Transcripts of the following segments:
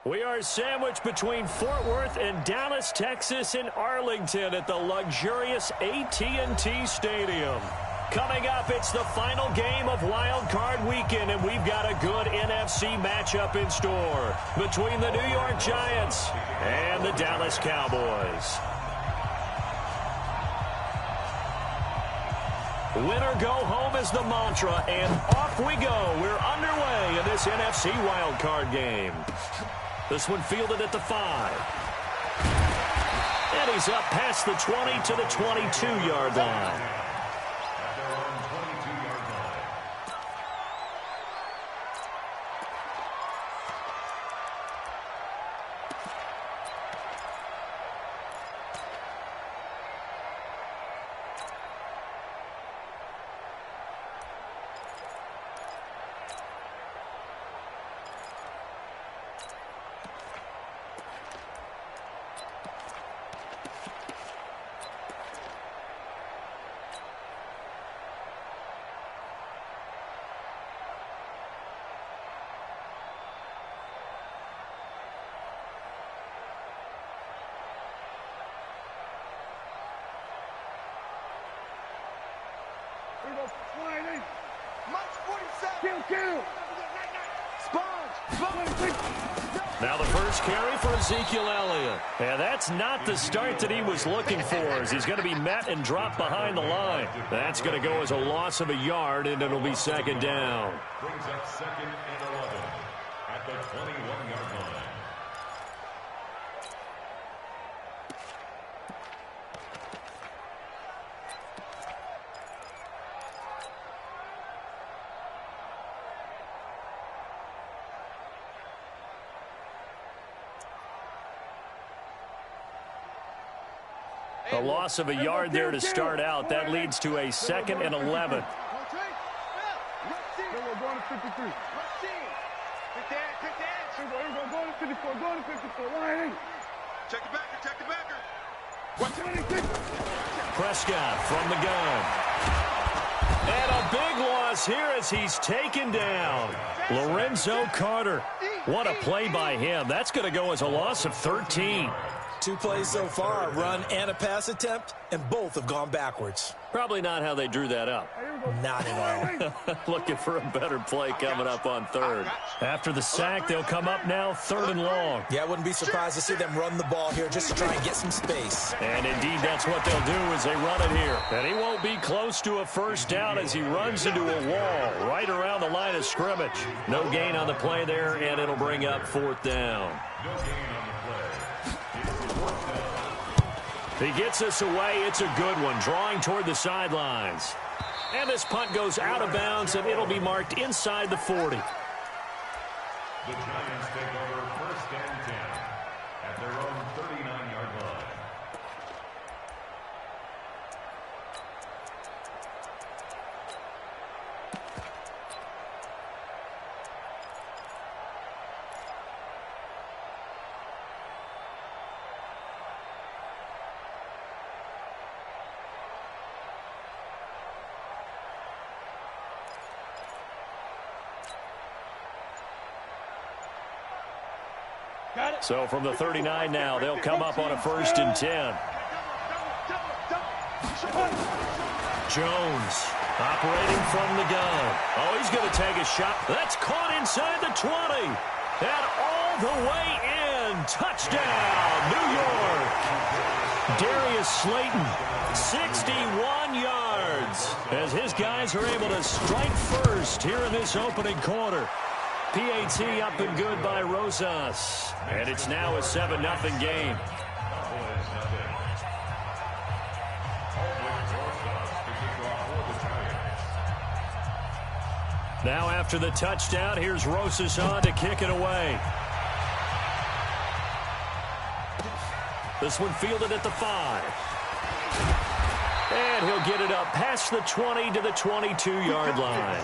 We are sandwiched between Fort Worth and Dallas, Texas in Arlington at the luxurious AT&T Stadium. Coming up, it's the final game of Wild Card Weekend, and we've got a good NFC matchup in store between the New York Giants and the Dallas Cowboys. Win or go home is the mantra, and off we go. We're underway in this NFC Wild Card game. This one fielded at the 5. And he's up past the 20 to the 22-yard line. Now the first carry for Ezekiel Elliott. And that's not the start that he was looking for, as he's going to be met and dropped behind the line. That's going to go as a loss of a yard, and it'll be second down. Brings up 2nd and 11 at the 21-yard line. A loss of a yard there to start out. That leads to a 2nd and 11. Prescott from the gun. And a big loss here as he's taken down. Lorenzo Carter. What a play by him. That's going to go as a loss of 13. 2 plays so far, a run and a pass attempt, and both have gone backwards. Probably not how they drew that up. Not at all. Looking for a better play coming up on 3rd. After the sack, they'll come up now 3rd and long. Yeah, I wouldn't be surprised to see them run the ball here just to try and get some space. And indeed, that's what they'll do as they run it here. And he won't be close to a first down as he runs into a wall right around the line of scrimmage. No gain on the play there, and it'll bring up 4th down. No gain on the play. He gets us away. It's a good one, drawing toward the sidelines. And this punt goes out of bounds, and it'll be marked inside the 40. The Giants take over 1st and 10 at their own 39-yard line. So from the 39 now, they'll come up on a 1st and 10. Jones operating from the gun. Oh, he's going to take a shot. That's caught inside the 20. And all the way in. Touchdown, New York. Darius Slayton, 61 yards. As his guys are able to strike first here in this opening quarter. PAT up and good by Rosas. And it's now a 7-0 game. Now after the touchdown, here's Rosas on to kick it away. This one fielded at the 5. And he'll get it up past the 20 to the 22-yard line.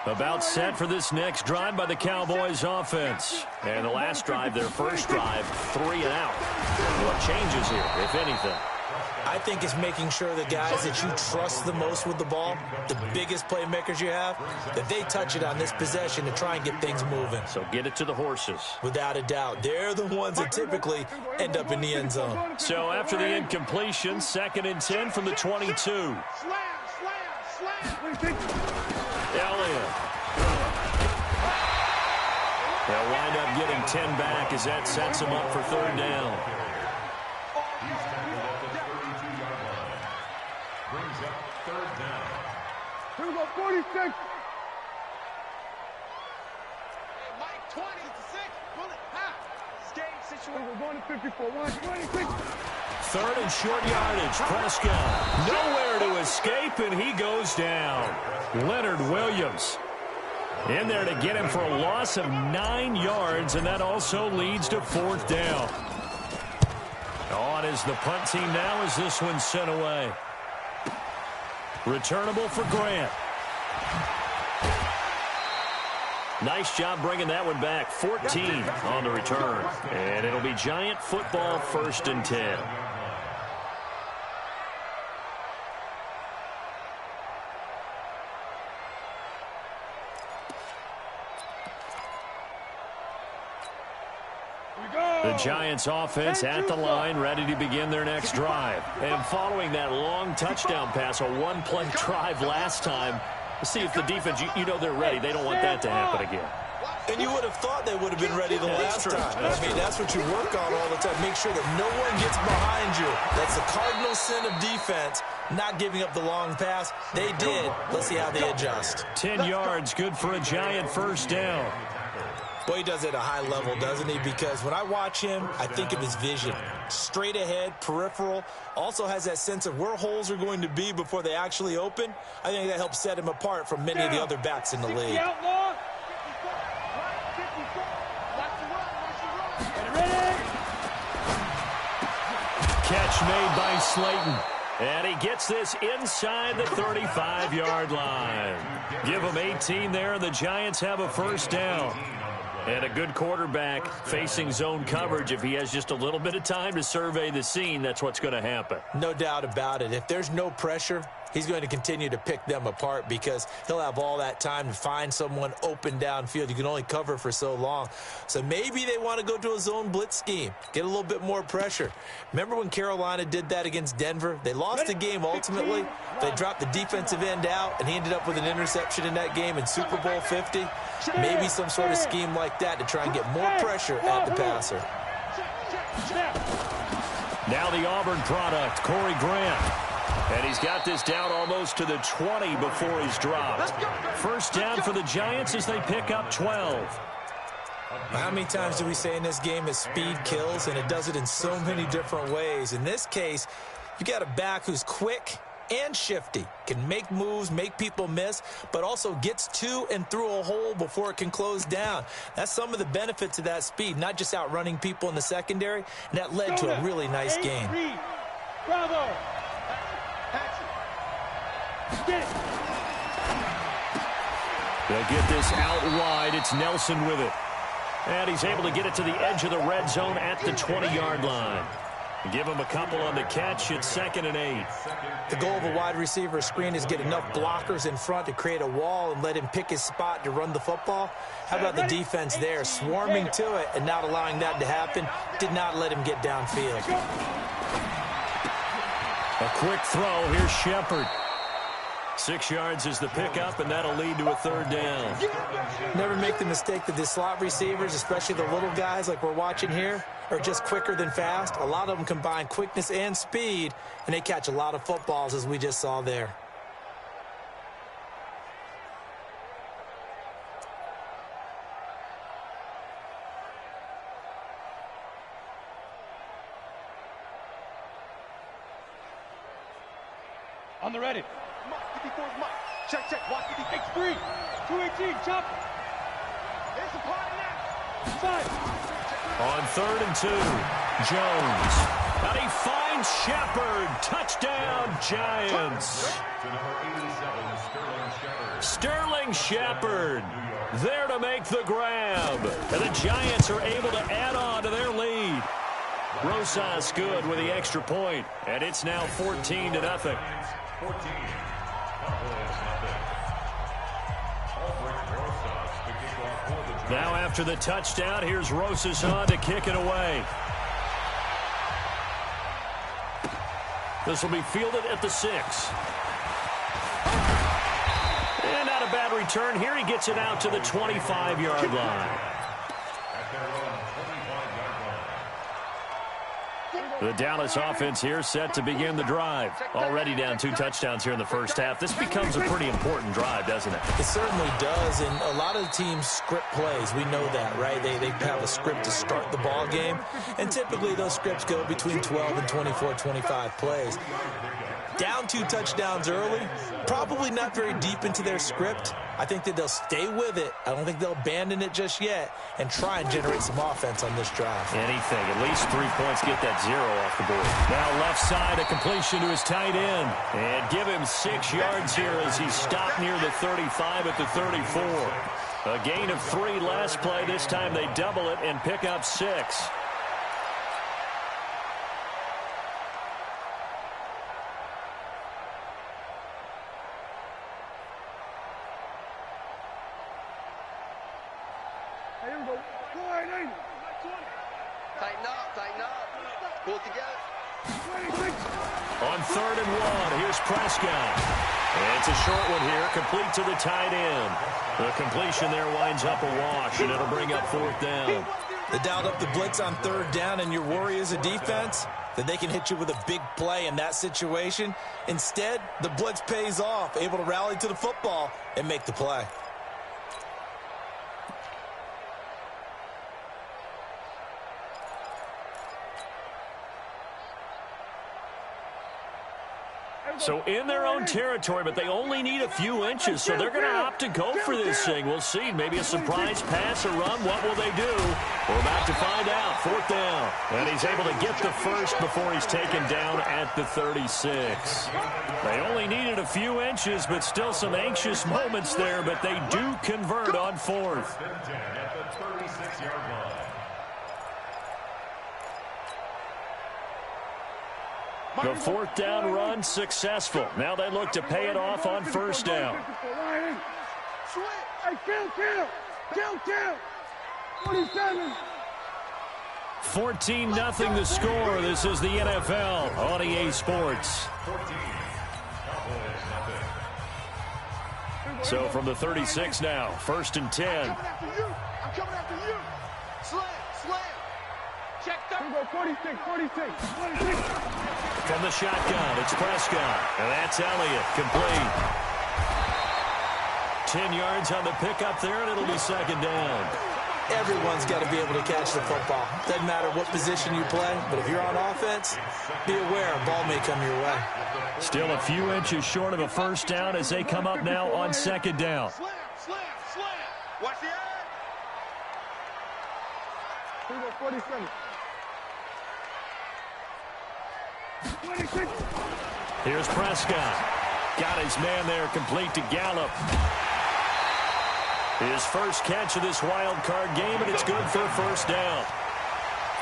About set for this next drive by the Cowboys offense. And the last drive, their first drive, 3 and out. What changes here, if anything? I think it's making sure the guys that you trust the most with the ball, the biggest playmakers you have, that they touch it on this possession to try and get things moving. So get it to the horses. Without a doubt. They're the ones that typically end up in the end zone. So after the incompletion, 2nd and 10 from the 22. Elliott. They'll wind up getting 10 back as that sets them up for 3rd down. He's tackled at the 32-yard line. Brings up 3rd down. Here we go, 46. Mike, 26. Pull it. Ha. Game situation. We're going to 54. 126. 3rd and short yardage. Prescott nowhere to escape, and he goes down. Leonard Williams in there to get him for a loss of 9 yards, and that also leads to 4th down. On is the punt team now as this one's sent away. Returnable for Grant. Nice job bringing that one back. 14 on the return. And it'll be Giant football, 1st and 10. The Giants offense at the line, ready to begin their next drive. And following that long touchdown pass, a one-play drive last time, let's see if the defense, you know they're ready. They don't want that to happen again. And you would have thought they would have been ready the last time. I mean, that's what you work on all the time. Make sure that no one gets behind you. That's the cardinal sin of defense, not giving up the long pass. They did. Let's see how they adjust. 10 yards, good for a Giant 1st down. Well, he does it at a high level, doesn't he? Because when I watch him, I think of his vision. Straight ahead, peripheral. Also has that sense of where holes are going to be before they actually open. I think that helps set him apart from many of the other backs in the league. Catch made by Slayton. And he gets this inside the 35-yard line. Give him 18 there, and the Giants have a 1st down. And a good quarterback facing zone coverage. If he has just a little bit of time to survey the scene, that's what's going to happen. No doubt about it. If there's no pressure, he's going to continue to pick them apart because he'll have all that time to find someone open downfield. You can only cover for so long. So maybe they want to go to a zone blitz scheme, get a little bit more pressure. Remember when Carolina did that against Denver? They lost the game ultimately. They dropped the defensive end out, and he ended up with an interception in that game in Super Bowl 50. Maybe some sort of scheme like that to try and get more pressure at the passer. Now the Auburn product, Corey Grant. And he's got this down almost to the 20 before he's dropped. 1st down for the Giants as they pick up 12. How many times do we say in this game that speed kills, and it does it in so many different ways? In this case, you got a back who's quick and shifty, can make moves, make people miss, but also gets to and through a hole before it can close down. That's some of the benefits of that speed, not just outrunning people in the secondary, and that led to a really nice game. Bravo. They'll get this out wide. It's Nelson with it. And he's able to get it to the edge of the red zone at the 20-yard line. Give him a couple on the catch. It's 2nd and 8. The goal of a wide receiver screen is get enough blockers in front to create a wall and let him pick his spot to run the football. How about the defense there, swarming to it and not allowing that to happen? Did not let him get downfield. A quick throw. Here's Shepard. 6 yards is the pickup, and that'll lead to a 3rd down. Never make the mistake that the slot receivers, especially the little guys like we're watching here, are just quicker than fast. A lot of them combine quickness and speed, and they catch a lot of footballs, as we just saw there. On the ready. Mike, 54 Mike. Check. Watch it. Take 3. 218. Chop. There's a part of that. Side. On 3rd and 2, Jones. And he finds Shepard. Touchdown, Giants. To number 87, Sterling Shepard there to make the grab. And the Giants are able to add on to their lead. Rosas good with the extra point, and it's now 14-0. 14. Now after the touchdown, here's Rosas on to kick it away. This will be fielded at the 6. And not a bad return here. He gets it out to the 25-yard line. The Dallas offense here set to begin the drive. Already down 2 touchdowns here in the first half. This becomes a pretty important drive, doesn't it? It certainly does, and a lot of the teams script plays. We know that, right? They have a script to start the ball game, and typically those scripts go between 12 and 24, 25 plays. Down 2 touchdowns early, probably not very deep into their script. I think that they'll stay with it. I don't think they'll abandon it just yet and try and generate some offense on this drive. Anything, at least 3 points, get that 0 off the board. Now left side, a completion to his tight end. And give him 6 yards here as he stopped near the 35 at the 34. A gain of 3 last play. This time they double it and pick up 6. Tighten up. Pull it together. On 3rd and 1, here's Prescott. It's a short one here, complete to the tight end. The completion there winds up a wash, and it'll bring up 4th down. They dialed up the blitz on 3rd down, and your worry as a defense that they can hit you with a big play in that situation. Instead, the blitz pays off, able to rally to the football and make the play. So in their own territory, but they only need a few inches, so they're going to opt to go for this thing. We'll see. Maybe a surprise pass or run. What will they do? We're about to find out. 4th down. And he's able to get the first before he's taken down at the 36. They only needed a few inches, but still some anxious moments there, but they do convert on 4th. At the 36-yard line. The 4th down run successful. Now they look to pay it off on 1st down. 14-0 the score. This is the NFL on EA Sports. 14. So from the 36 now, 1st and 10. I'm coming after you. Slam. Check that. 46. From the shotgun, it's Prescott. And that's Elliott, complete. 10 yards on the pickup there, and it'll be 2nd down. Everyone's got to be able to catch the football. Doesn't matter what position you play, but if you're on offense, be aware a ball may come your way. Still a few inches short of a 1st down as they come up now on 2nd down. Slam. Watch the eye. 47. 26. Here's Prescott. Got his man there, complete to Gallup. His first catch of this wild card game, and it's good for a 1st down.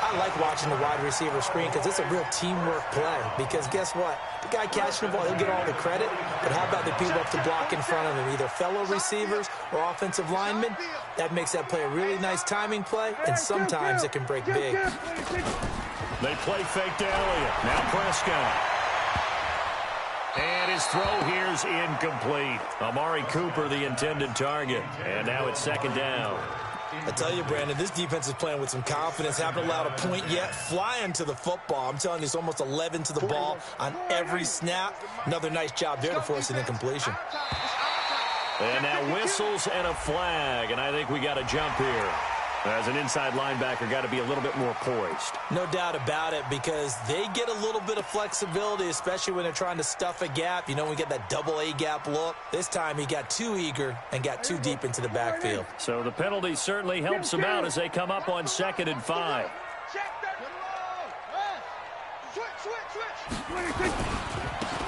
I like watching the wide receiver screen because it's a real teamwork play. Because guess what? The guy catching the ball, he'll get all the credit. But how about the people up to block in front of him, either fellow receivers or offensive linemen? That makes that play a really nice timing play, and sometimes it can break big. They play fake to Elliott. Now Prescott. And his throw here's incomplete. Amari Cooper, the intended target. And now it's 2nd down. I tell you, Brandon, this defense is playing with some confidence. Haven't allowed a point yet. Flying to the football. I'm telling you, it's almost 11 to the ball on every snap. Another nice job there to force an incompletion. And now whistles and a flag. And I think we got a jump here. As an inside linebacker, got to be a little bit more poised. No doubt about it, because they get a little bit of flexibility, especially when they're trying to stuff a gap. You know, we get that double A gap look. This time he got too eager and got too deep into the backfield. So the penalty certainly helps them out as they come up on 2nd and 5.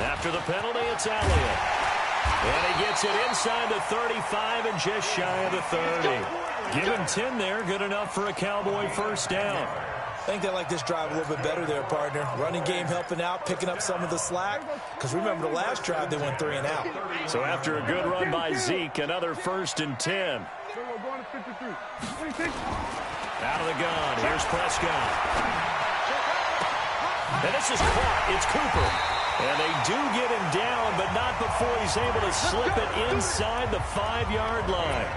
After the penalty, it's Elliott. And he gets it inside the 35 and just shy of the 30. Give him 10 there, good enough for a Cowboy 1st down. I think they like this drive a little bit better there, partner. Running game helping out, picking up some of the slack. Because remember, the last drive, they went 3 and out. So after a good run by Zeke, another 1st and 10. Out of the gun. Here's Prescott. And this is caught. It's Cooper. And they do get him down, but not before he's able to slip it inside the 5-yard line.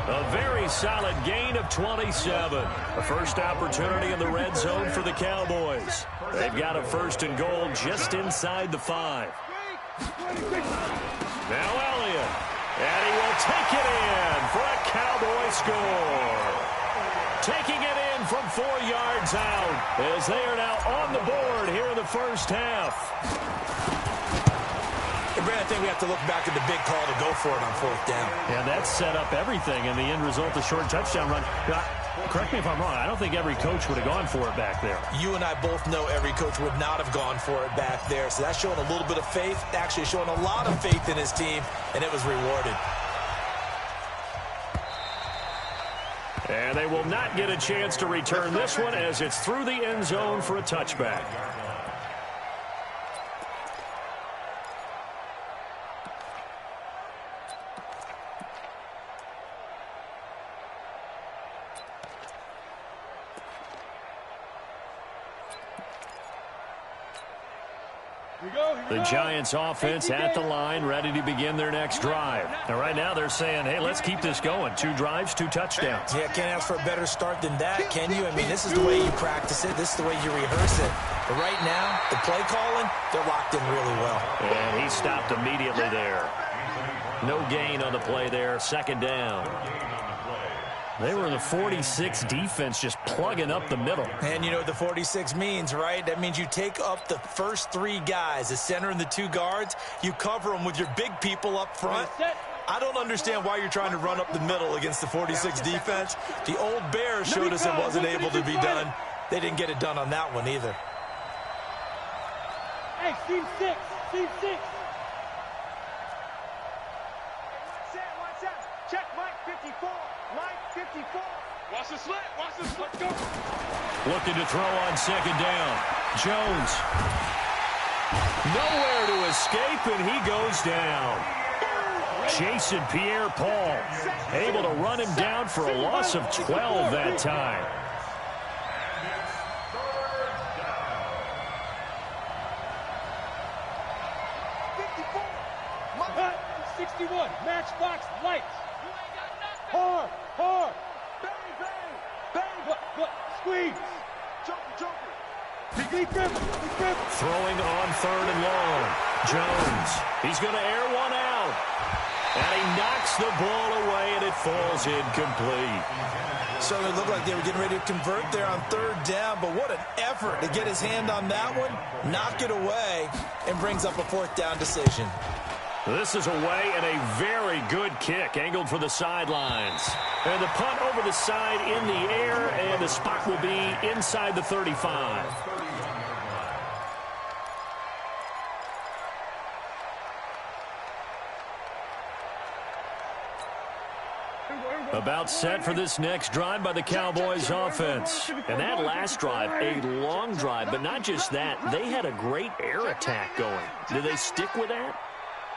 A very solid gain of 27. A first opportunity in the red zone for the Cowboys. They've got a 1st and goal just inside the 5. Now Elliott. And he will take it in for a Cowboy score. Taking it in from 4 yards out as they are now on the board here in the first half. Brad, I think we have to look back at the big call to go for it on 4th down. Yeah, that set up everything, and the end result, the short touchdown run. Correct me if I'm wrong. I don't think every coach would have gone for it back there. You and I both know every coach would not have gone for it back there. So that's showing a little bit of faith, actually showing a lot of faith in his team, and it was rewarded. And they will not get a chance to return this one as it's through the end zone for a touchback. The Giants offense at the line, ready to begin their next drive. And right now they're saying, hey, let's keep this going. 2 drives, 2 touchdowns. Yeah, can't ask for a better start than that, can you? I mean, this is the way you practice it. This is the way you rehearse it. But right now, the play calling, they're locked in really well. And he stopped immediately there. No gain on the play there. 2nd down. They were in the 46 defense just plugging up the middle. And you know what the 46 means, right? That means you take up the first 3 guys, the center and the 2 guards. You cover them with your big people up front. I don't understand why you're trying to run up the middle against the 46 defense. The old Bears showed us it wasn't able to be done. They didn't get it done on that one either. Hey, team 6, team 6. Watch out. Check Mike 54. Mike 54. Watch the slant. Watch the slant. Go. Looking to throw on 2nd down. Jones. Nowhere to escape, and he goes down. Jason Pierre-Paul able to run him down for a loss of 12 that time. Matchbox lights. Hard. Bang, bang, bang. Look, squeeze. Joker. Big grip. Throwing on 3rd and long. Jones. He's going to air one out. And he knocks the ball away, and it falls incomplete. So it looked like they were getting ready to convert there on 3rd down, but what an effort to get his hand on that one, knock it away, and brings up a 4th down decision. This is away and a very good kick, angled for the sidelines. And the punt over the side in the air, and the spot will be inside the 35. About set for this next drive by the Cowboys offense. And that last drive, a long drive, but not just that. They had a great air attack going. Did they stick with that?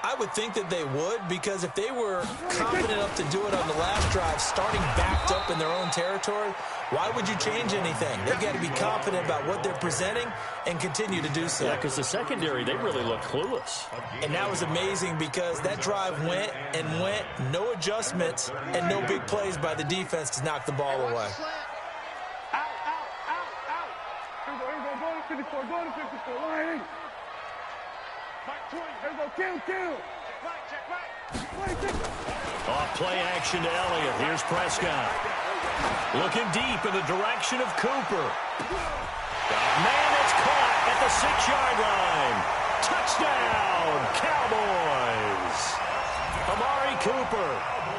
I would think that they would, because if they were confident enough to do it on the last drive, starting backed up in their own territory, why would you change anything? They've got to be confident about what they're presenting and continue to do so. Yeah, because the secondary, they really look clueless. And that was amazing because that drive went, no adjustments, and no big plays by the defense to knock the ball away. Out. Go to 54, line. Mike 20. Here we go, kill. Check right. Off play action to Elliott. Here's Prescott. Looking deep in the direction of Cooper. Man, it's caught at the 6-yard line. Touchdown, Cowboys. Amari Cooper,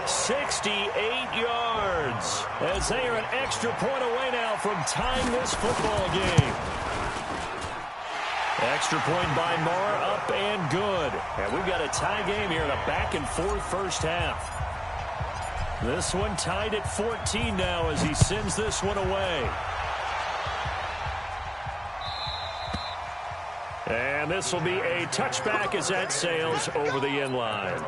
68 yards, as they are an extra point away now from tying this football game. Extra point by Moore, up and good. And we've got a tie game here in a back-and-forth first half. This one tied at 14 now as he sends this one away. And this will be a touchback as that sails over the end line.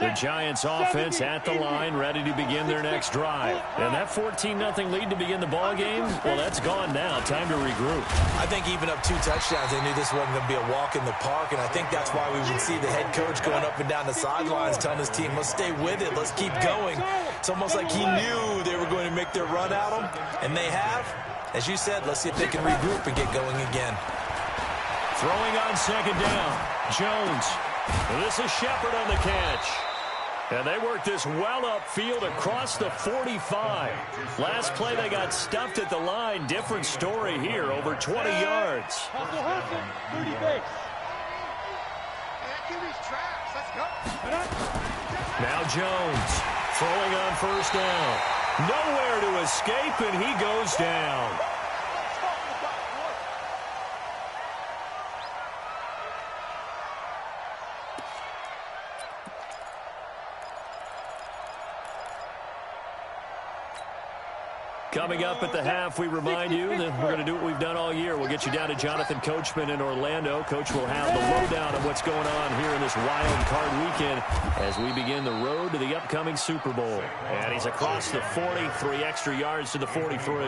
The Giants offense at the line, ready to begin their next drive. And that 14-0 lead to begin the ball game, well, that's gone now. Time to regroup. I think even up 2 touchdowns, they knew this wasn't going to be a walk in the park, and I think that's why we would see the head coach going up and down the sidelines telling his team, let's stay with it, let's keep going. It's almost like he knew they were going to make their run at him, and they have. As you said, let's see if they can regroup and get going again. Throwing on second down, Jones. This is Shepard on the catch. And they worked this well upfield across the 45. Last play, they got stuffed at the line. Different story here, over 20 yards. Hustle, 30 base. Now Jones throwing on first down. Nowhere to escape, and he goes down. Coming up at the half, we remind you that we're going to do what we've done all year. We'll get you down to Jonathan Coachman in Orlando. Coach will have the lowdown of what's going on here in this wild card weekend as we begin the road to the upcoming Super Bowl. And he's across the 40, 3 extra yards to the 43.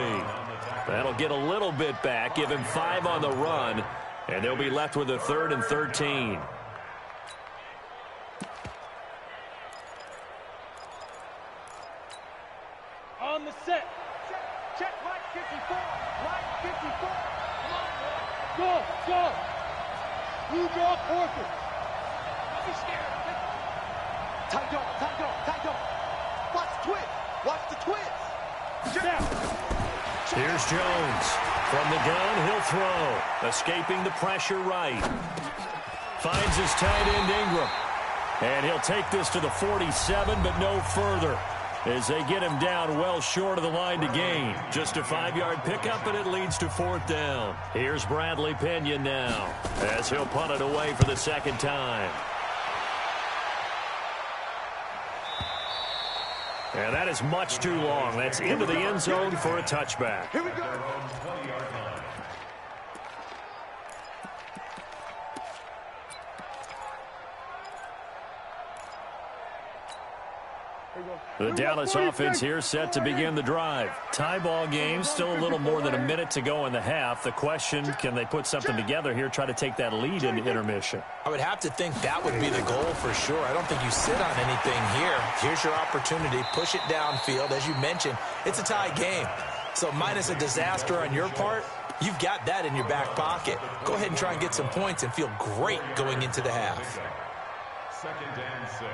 That'll get a little bit back, give him 5 on the run, and they'll be left with a 3rd and 13. On the set. Check right 54. Right 54. Come on, go, go. Blue draw, Orchard. Don't be scared. Tight on, tight on, tight on. Watch the twist. Watch the twist. Check. Here's Jones. From the gun, he'll throw. Escaping the pressure right. Finds his tight end Ingram. And he'll take this to the 47, but no further, as they get him down well short of the line to gain. Just a 5-yard pickup, and it leads to 4th down. Here's Bradley Pena now, as he'll punt it away for the 2nd time. And that is much too long. That's into the end zone for a touchback. Here we go. The Dallas offense here set to begin the drive. Tie ball game, still a little more than a minute to go in the half. The question, can they put something together here, try to take that lead into intermission? I would have to think that would be the goal for sure. I don't think you sit on anything here. Here's your opportunity. Push it downfield. As you mentioned, it's a tie game. So minus a disaster on your part, you've got that in your back pocket. Go ahead and try and get some points and feel great going into the half. 2nd and 6.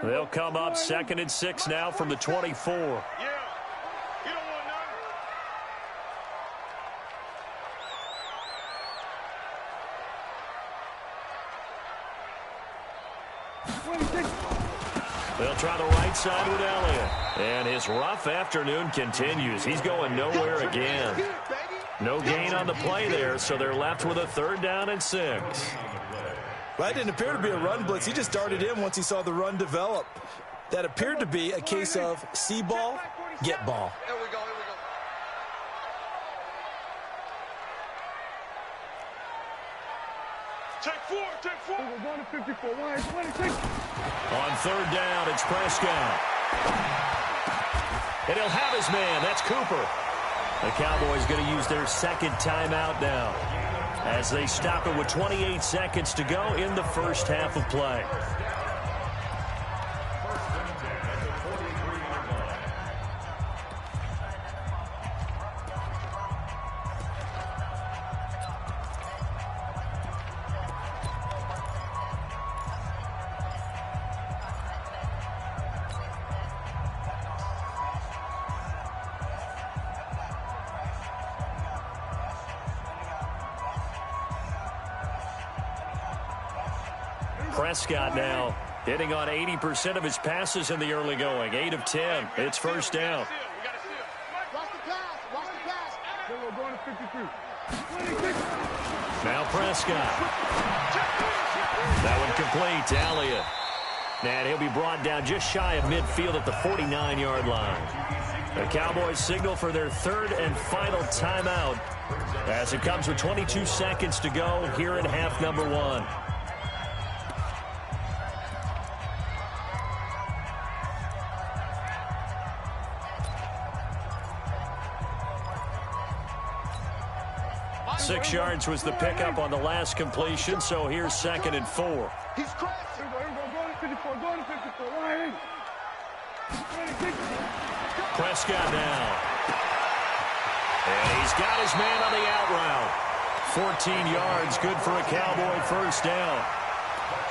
They'll come up 2nd and 6 now from the 24. Yeah. You don't want none. They'll try the right side with Elliott. And his rough afternoon continues. He's going nowhere again. No gain on the play there, so they're left with a 3rd down and 6. Well, that didn't appear to be a run blitz. He just darted in once he saw the run develop. That appeared to be a case of see ball, get ball. There we go, here we go. Take 4, take 4. We're going to 54. 1, On 3rd down, it's Prescott. And he'll have his man. That's Cooper. The Cowboys going to use their 2nd timeout now, as they stop it with 28 seconds to go in the first half of play. Prescott now hitting on 80% of his passes in the early going. 8 of 10. It's 1st down. Watch the pass. Watch the pass. We're going to 53. Now Prescott. That one complete to Elliott. And he'll be brought down just shy of midfield at the 49-yard line. The Cowboys signal for their third and final timeout as it comes with 22 seconds to go here in half number one. Six yards was the pickup on the last completion, so here's 2nd and 4. He's crashing. Go to 54. Go to 54. Right. Prescott now. And he's got his man on the out route. 14 yards, good for a Cowboy first down.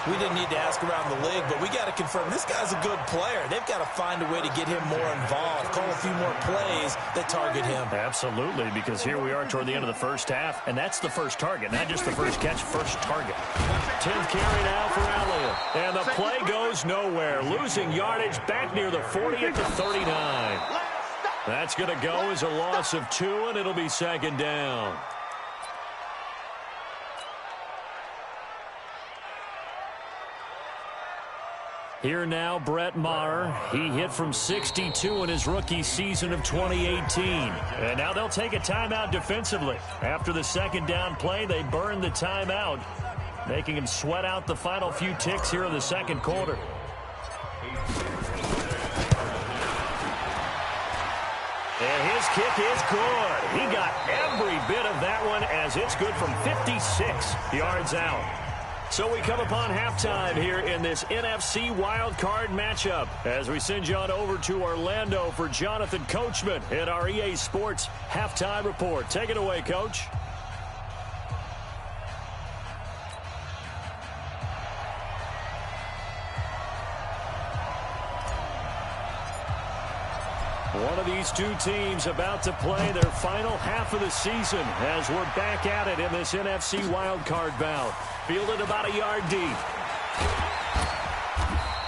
We didn't need to ask around the league, but we got to confirm this guy's a good player. They've got to find a way to get him more involved, call a few more plays that target him. Absolutely, because here we are toward the end of the first half, and that's the first target, not just the first catch, first target. 10th carry now for Elliott. And the play goes nowhere, losing yardage back near the 40 at the 39. That's going to go as a loss of 2, and it'll be 2nd down. Here now, Brett Maher. He hit from 62 in his rookie season of 2018. And now they'll take a timeout defensively. After the 2nd down play, they burn the timeout, making him sweat out the final few ticks here in the 2nd quarter. And his kick is good. He got every bit of that one as it's good from 56 yards out. So we come upon halftime here in this NFC wildcard matchup as we send you on over to Orlando for Jonathan Coachman in our EA Sports halftime report. Take it away, Coach. One of these two teams about to play their final half of the season as we're back at it in this NFC wildcard bout. Fielded about a yard deep.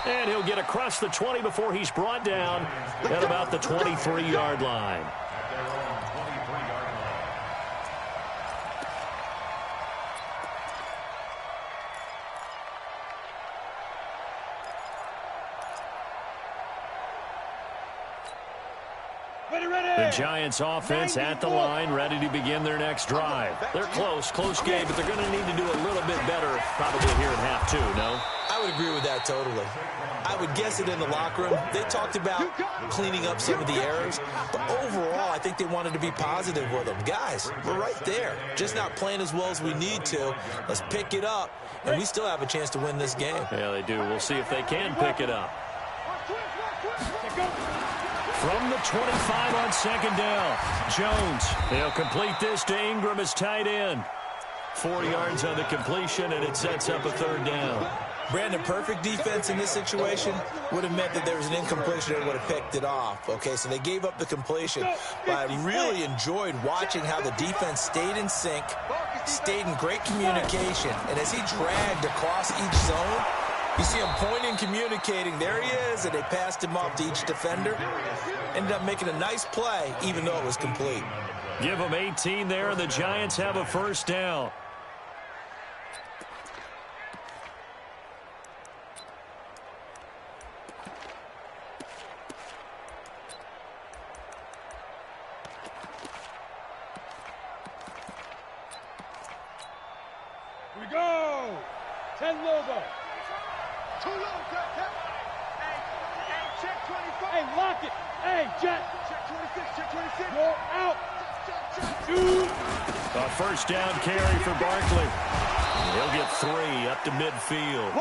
And he'll get across the 20 before he's brought down at about the 23-yard line. The Giants offense at the line, ready to begin their next drive. They're close game, but they're going to need to do a little bit better probably here in half 2, no? I would agree with that totally. I would guess it in the locker room. They talked about cleaning up some of the errors, but overall, I think they wanted to be positive with them. Guys, we're right there, just not playing as well as we need to. Let's pick it up, and we still have a chance to win this game. Yeah, they do. We'll see if they can pick it up. From the 25 on 2nd down, Jones. He'll complete this to Ingram as tight end. 4 yards on the completion, and it sets up a 3rd down. Brandon, perfect defense in this situation would have meant that there was an incompletion and would have picked it off. Okay, so they gave up the completion, but I really enjoyed watching how the defense stayed in sync, stayed in great communication, and as he dragged across each zone, you see him pointing, communicating. There he is, and they passed him off to each defender. Ended up making a nice play, even though it was complete. Give them 18 there, and the Giants have a 1st down. Here we go. 10 logo. Too low, Jet. Hey, check 24. Hey, lock it. Hey, Jet. Check 26. Go out. A 1st down carry for Barkley. He'll get 3 up to midfield.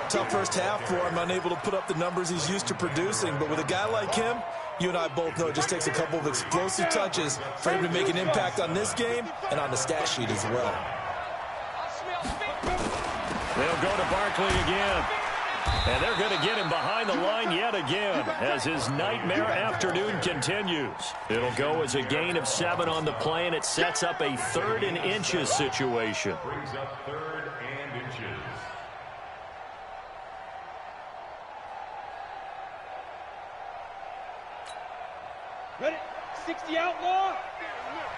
Tough first half for him, unable to put up the numbers he's used to producing. But with a guy like him, you and I both know it just takes a couple of explosive touches for him to make an impact on this game and on the stat sheet as well. They'll go to Barkley again. And they're going to get him behind the line yet again as his nightmare afternoon continues. It'll go as a gain of 7 on the play, and it sets up a 3rd and inches situation. Brings up 3rd and inches. Ready? 60 outlaw.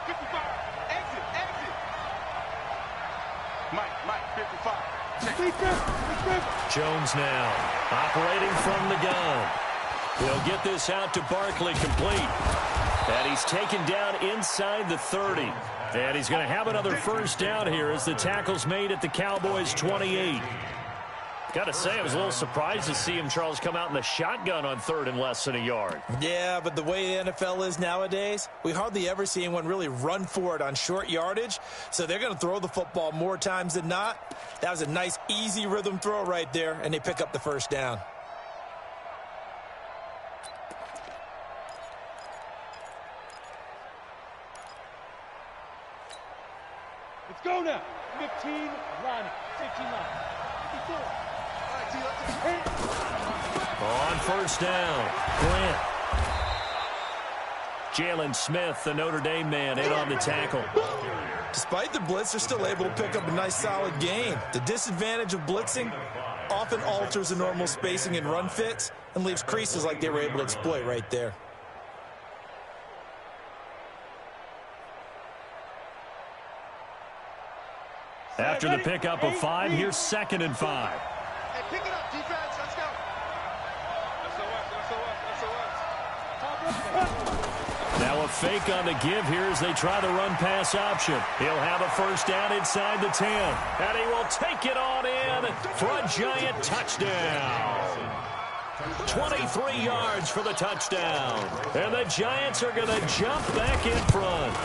55. Exit. Mike, 55. Jones now operating from the gun. He'll get this out to Barkley, complete. And he's taken down inside the 30. And he's going to have another first down here as the tackle's made at the Cowboys' 28. Got to say, I was a little surprised to see him, Charles, come out in the shotgun on third and less than a yard. Yeah, but the way the NFL is nowadays, we hardly ever see anyone really run for it on short yardage. So they're going to throw the football more times than not. That was a nice, easy rhythm throw right there, and they pick up the first down. Let's go now. 15, Ronnie. 15 line. 54. On first down, Grant. Jalen Smith, the Notre Dame man, in on the tackle. Despite the blitz, they're still able to pick up a nice, solid gain. The disadvantage of blitzing often alters the normal spacing and run fits and leaves creases like they were able to exploit right there. After the pickup of 5, here's 2nd and 5. Hey, pick it up, defense. Let's go. Now a fake on the give here as they try the run-pass option. He'll have a first down inside the 10. And he will take it on in for a giant touchdown. 23 yards for the touchdown. And the Giants are going to jump back in front.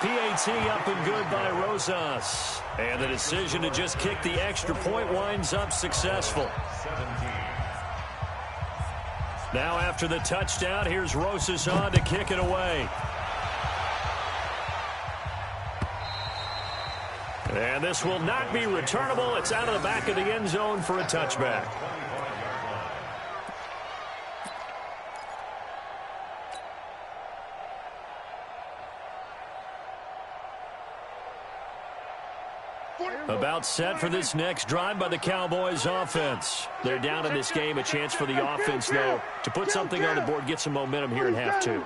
PAT up and good by Rosas. And the decision to just kick the extra point winds up successful. Now after the touchdown, here's Rosas on to kick it away. And this will not be returnable. It's out of the back of the end zone for a touchback. About set for this next drive by the Cowboys offense. They're down in this game. A chance for the offense, though, to put something on the board, get some momentum here in half 2.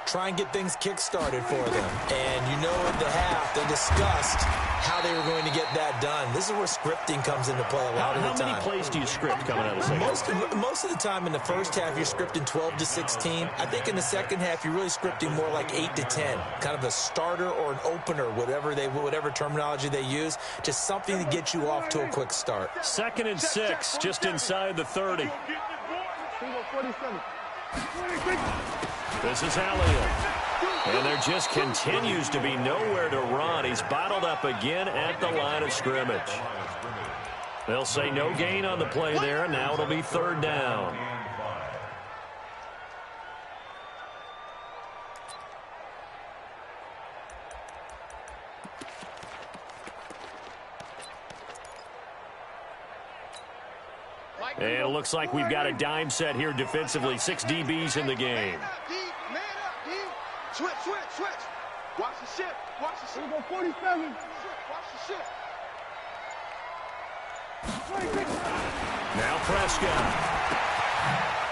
Try and get things kick-started for them. And you know in the half, they discussed how they were going to get that done. This is where scripting comes into play a lot of the time. How many plays do you script coming out of the second? Most of the time in the first half, you're scripting 12 to 16. I think in the second half, you're really scripting more like 8 to 10. Kind of a starter or an opener, whatever terminology they use. Just something to get you off to a quick start. 2nd and 6, just inside the 30. This is Elliott. And there just continues to be nowhere to run. He's bottled up again at the line of scrimmage. They'll say no gain on the play there, and now it'll be 3rd down. And it looks like we've got a dime set here defensively. 6 DBs in the game. Switch. Watch the ship. Here we go, 47. Watch the ship. Now Prescott.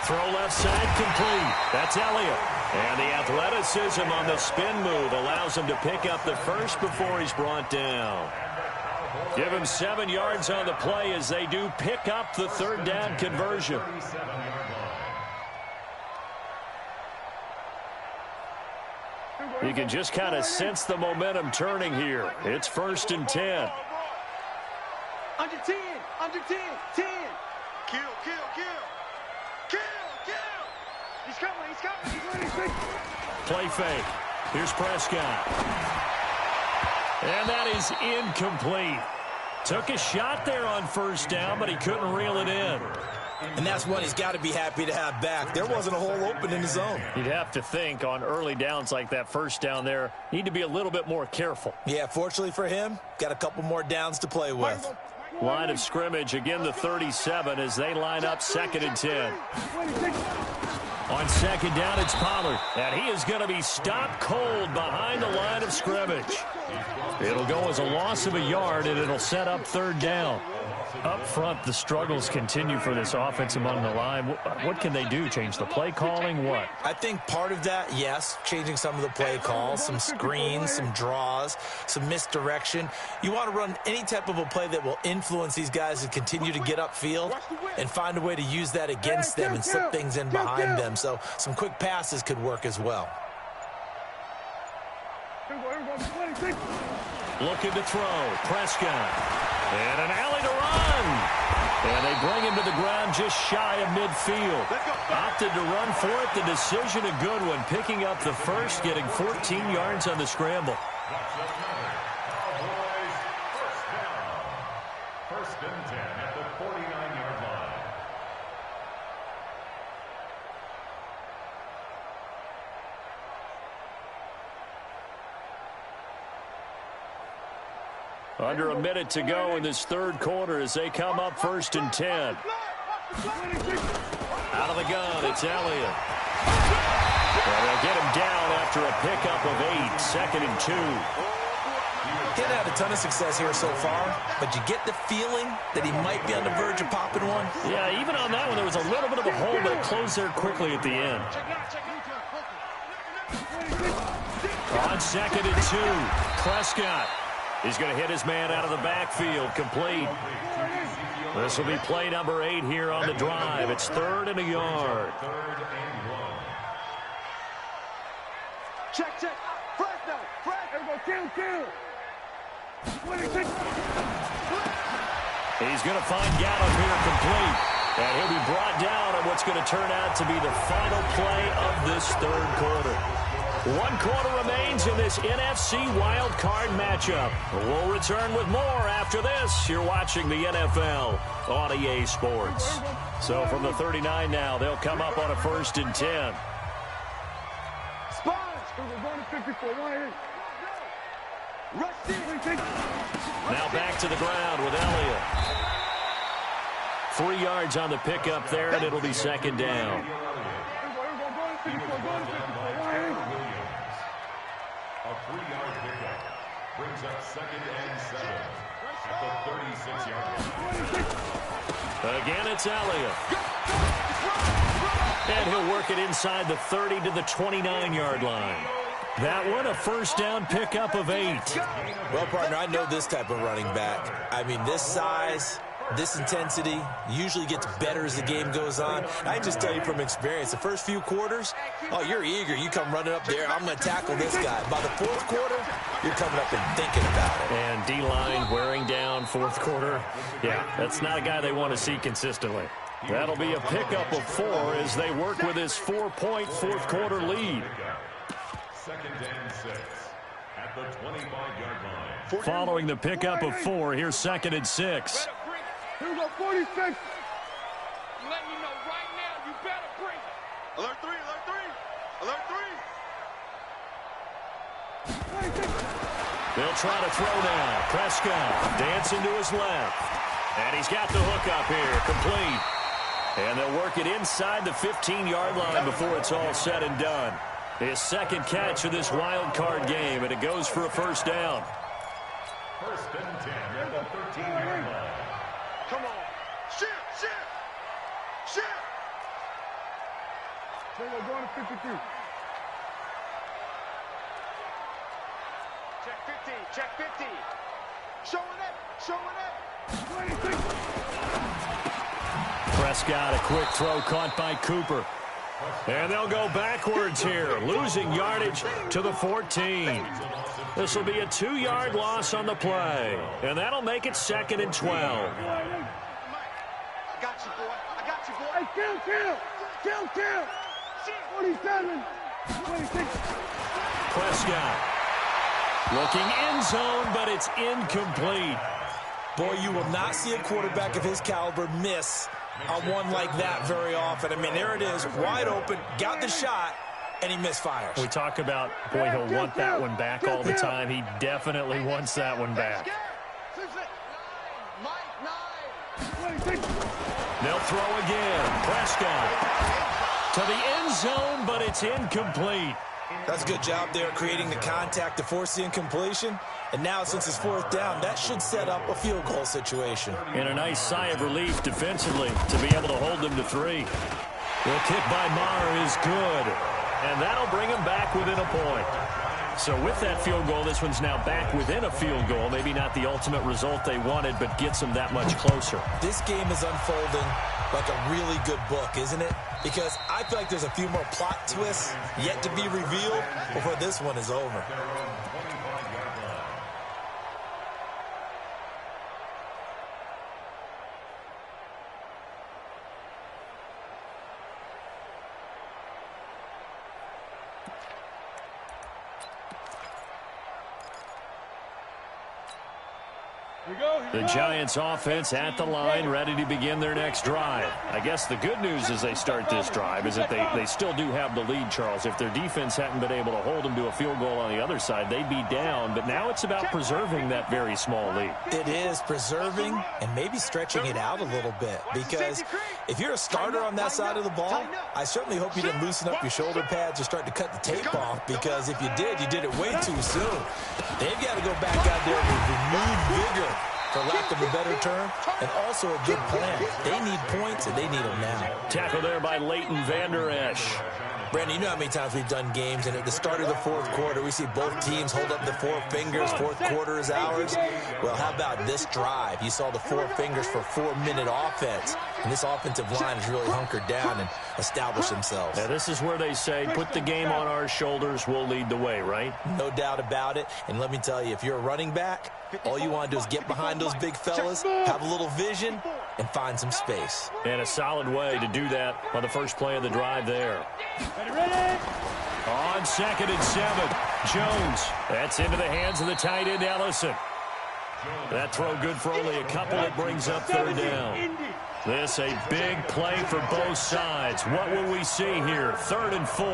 Throw left side complete. That's Elliott. And the athleticism on the spin move allows him to pick up the first before he's brought down. Give him 7 yards on the play as they do pick up the 3rd down conversion. You can just kind of sense the momentum turning here. It's 1st and 10. Under 10. 10. Kill. He's coming. Play fake. Here's Prescott. And that is incomplete. Took a shot there on 1st down, but he couldn't reel it in. And that's one he's got to be happy to have back. There wasn't a hole open in his zone. You'd have to think on early downs like that 1st down there, need to be a little bit more careful. Yeah, fortunately for him, got a couple more downs to play with. Line of scrimmage, again the 37 as they line up 2nd and 10. On 2nd down, it's Pollard. And he is going to be stopped cold behind the line of scrimmage. It'll go as a loss of a yard, and it'll set up 3rd down. Up front, the struggles continue for this offense among the line. What can they do? Change the play calling? What? I think part of that, yes, changing some of the play calls, some screens, some draws, some misdirection. You want to run any type of a play that will influence these guys to continue to get upfield and find a way to use that against them and slip things in behind them. So some quick passes could work as well. Looking to throw. Prescott. And an alley to run. And they bring him to the ground just shy of midfield. Opted to run for it. The decision a good one. Picking up the first, getting 14 yards on the scramble. First and 10 at the 49-yard line. Under a minute to go in this third quarter as they come up first and 10. Out of the gun, it's Elliott. And they'll get him down after a pickup of 8, second and 2. He hadn't had a ton of success here so far, but you get the feeling that he might be on the verge of popping one. Yeah, even on that one, there was a little bit of a hole, but it closed there quickly at the end. On second and 2, Prescott. He's going to hit his man out of the backfield, complete. This will be play number 8 here on the drive. It's 3rd and a yard. Check. Fred, no. Fred. Kill. He's going to find Gallup here, complete. And he'll be brought down on what's going to turn out to be the final play of this third quarter. 1 quarter remains in this NFC Wild Card matchup. We'll return with more after this. You're watching the NFL on EA Sports. So from the 39 now, they'll come up on a 1st and 10. Now back to the ground with Elliott. 3 yards on the pickup there, and it'll be 2nd down. A 3-yard pickup brings up 2nd and 7 at the 36-yard line. Again, it's Elliott. And he'll work it inside the 30 to the 29-yard line. That one, a 1st down pickup of 8. Well, partner, I know this type of running back. I mean, this size, this intensity usually gets better as the game goes on. I can just tell you from experience, the first few quarters, oh, you're eager. You come running up there, I'm going to tackle this guy. By the 4th quarter, you're coming up and thinking about it. And D-line wearing down 4th quarter. Yeah, that's not a guy they want to see consistently. That'll be a pickup of 4 as they work with his 4-point 4th quarter lead. 2nd and 6 at the 25-yard line. Following the pickup of 4, here's 2nd and 6. Here we go, 46. I'm letting you know right now, you better bring it. Alert 3. They'll try to throw now. Prescott dancing to his left. And he's got the hook up here, complete. And they'll work it inside the 15-yard line before it's all said and done. His 2nd catch of this wild card game, and it goes for a 1st down. 1st and 10 at the 13-yard line. Come on. Shift. Here we go, going to 53. Check 50. Showing it. 26. Prescott, a quick throw caught by Cooper. And they'll go backwards here, losing yardage to the 14. This will be a 2-yard loss on the play, and that'll make it 2nd and 12. I got you, boy. Hey, kill. 47. 26. Prescott looking end zone, but it's incomplete. Boy, you will not see a quarterback of his caliber miss on one like that very often. I mean, there it is, wide open, got the shot, and he misfires. We talk about, boy, he'll want that one back all the time. He definitely wants that one back. They'll throw again. Prescott to the end zone, but it's incomplete. That's a good job there creating the contact to force the incompletion. And now, since it's fourth down, that should set up a field goal situation. And a nice sigh of relief defensively to be able to hold them to 3. The kick by Maher is good. And that'll bring him back within a point. So with that field goal, this one's now back within a field goal. Maybe not the ultimate result they wanted, but gets them that much closer. This game is unfolding like a really good book, isn't it? Because I feel like there's a few more plot twists yet to be revealed before this one is over. The Giants offense at the line, ready to begin their next drive. I guess the good news as they start this drive is that they still do have the lead, Charles. If their defense hadn't been able to hold them to a field goal on the other side, they'd be down. But now it's about preserving that very small lead. It is preserving and maybe stretching it out a little bit. Because if you're a starter on that side of the ball, I certainly hope you didn't loosen up your shoulder pads or start to cut the tape off. Because if you did it way too soon. They've got to go back out there with renewed vigor, for lack of a better term, and also a good plan. They need points, and they need them now. Tackle there by Leighton Vander Esch. Brandon, you know how many times we've done games, and at the start of the fourth quarter, we see both teams hold up the 4 fingers, fourth quarter is ours. Well, how about this drive? You saw the 4 fingers for 4-minute offense, and this offensive line has really hunkered down and established themselves. Now, this is where they say, put the game on our shoulders, we'll lead the way, right? No doubt about it, and let me tell you, if you're a running back, all you want to do is get behind those big fellas, have a little vision, and find some space. And a solid way to do that on the first play of the drive there. Ready? On 2nd and 7, Jones. That's into the hands of the tight end, Ellison. That throw good for only a couple. It brings up 3rd down. This a big play for both sides. What will we see here? 3rd and 4.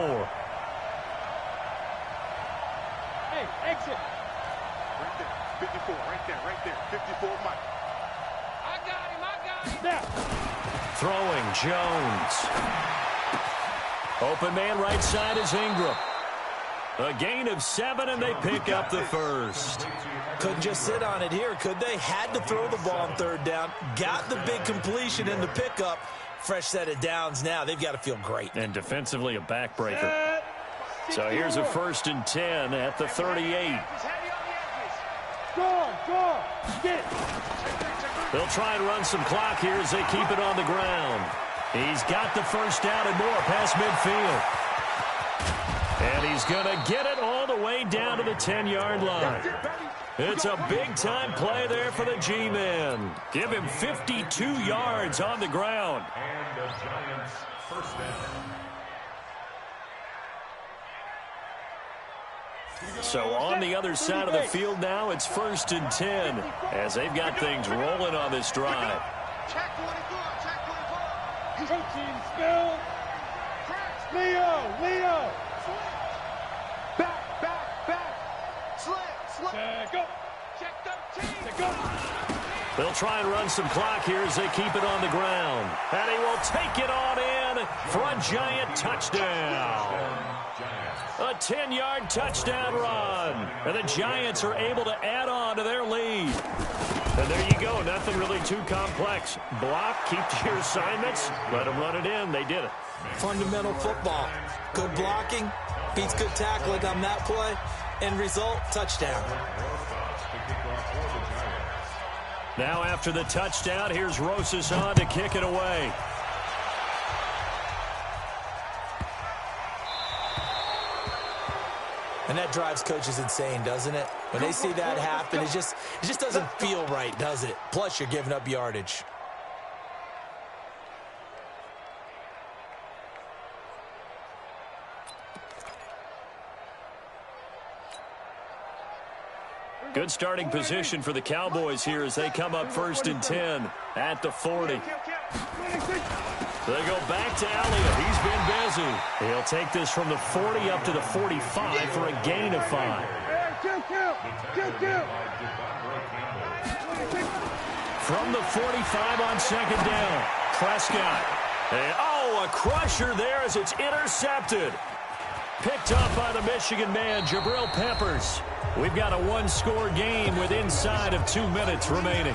Hey, exit. Right there. 54, right there. 54, Mike. I got him. Now. Throwing, Jones. Open man right side is Ingram. A gain of 7, and they pick up the first. Couldn't just sit on it here, could they? Had to throw the ball on 3rd down. Got the big completion in the pickup. Fresh set of downs now. They've got to feel great. And defensively, a backbreaker. So here's a 1st and 10 at the 38. Go. Get it. They'll try and run some clock here as they keep it on the ground. He's got the first down and more past midfield. And he's going to get it all the way down to the 10-yard line. It's a big-time play there for the G-men. Give him 52 yards on the ground. And the Giants first down. So on the other side of the field now, it's 1st and 10 as they've got things rolling on this drive. Check 24. Coaching spill. Leo. Back. Slip. Check up. Check 13. Check up. They'll try and run some clock here as they keep it on the ground. And he will take it on in for a Giant touchdown. A 10-yard touchdown run. And the Giants are able to add on to their lead. And there you go. Nothing really too complex. Block, keep to your assignments, let them run it in. They did it. Fundamental football. Good blocking, beats good tackling on that play. End result, touchdown. Now after the touchdown, here's Rosas on to kick it away. And that drives coaches insane, doesn't it? When they see that happen, it just doesn't feel right, does it? Plus, you're giving up yardage. Good starting position for the Cowboys here as they come up 1st and 10 at the 40. They go back to Elliott. He's been busy. He'll take this from the 40 up to the 45 for a gain of 5. From the 45 on 2nd down, Prescott. And, a crusher there as it's intercepted. Picked up by the Michigan man, Jabril Peppers. We've got a one-score game with inside of 2 minutes remaining.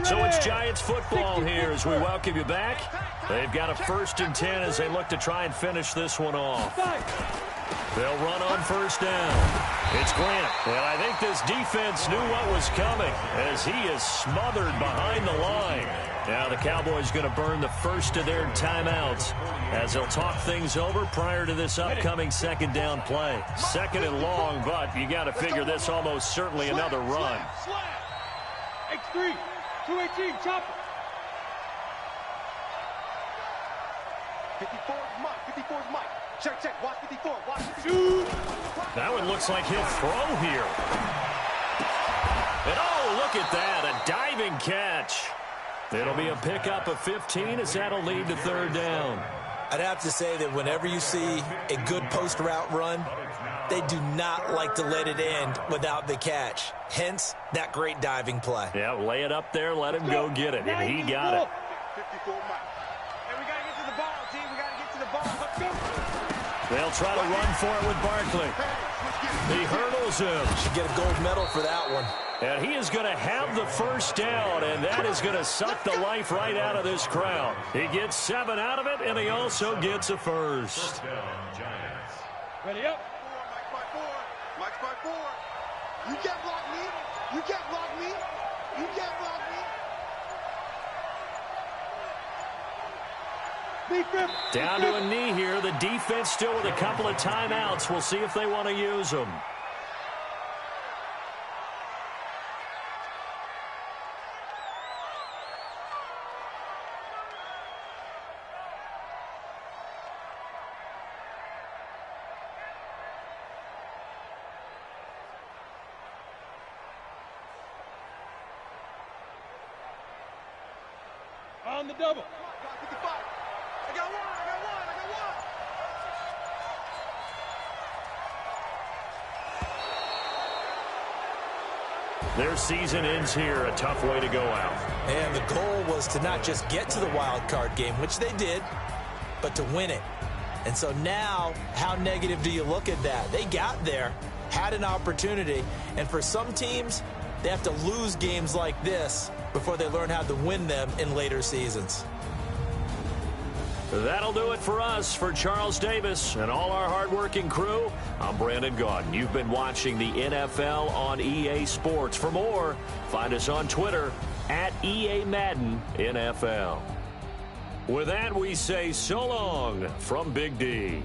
So it's Giants football here as we welcome you back. They've got a 1st and 10 as they look to try and finish this one off. They'll run on 1st down. It's Grant. And I think this defense knew what was coming as he is smothered behind the line. Now the Cowboys going to burn the first of their timeouts as they'll talk things over prior to this upcoming 2nd down play. 2nd and long, but you got to figure this almost certainly another run. X3, 218, chopper. 54 is Mike. 54 is Mike. Check. Watch 54. Watch 54. That one looks like he'll throw here. And oh, look at that. A diving catch. It'll be a pickup of 15 as that'll lead to 3rd down. I'd have to say that whenever you see a good post route run, they do not like to let it end without the catch. Hence, that great diving play. Yeah, lay it up there, let him go get it, and he got it. 54 Mike. And we got to get to the ball, team. We got to get to the ball. Let's go. They'll try to run for it with Barkley. He hurdles him. Should get a gold medal for that one. And he is going to have the 1st down, and that is going to suck the life right out of this crowd. He gets 7 out of it, and he also gets a 1st. Ready up. Mike's by 4. Mike's by 4. You can't block me. You can't block me. You can't block me. Defense. Down to a knee here. The defense still with a couple of timeouts. We'll see if they want to use them. On the double. 55. I got one. Their season ends here. A tough way to go out. And the goal was to not just get to the wild card game, which they did, but to win it. And so now, how negative do you look at that? They got there, had an opportunity, and for some teams, they have to lose games like this before they learn how to win them in later seasons. That'll do it for us. For Charles Davis and all our hardworking crew, I'm Brandon Gaudin. You've been watching the NFL on EA Sports. For more, find us on Twitter at EA Madden NFL. With that, we say so long from Big D.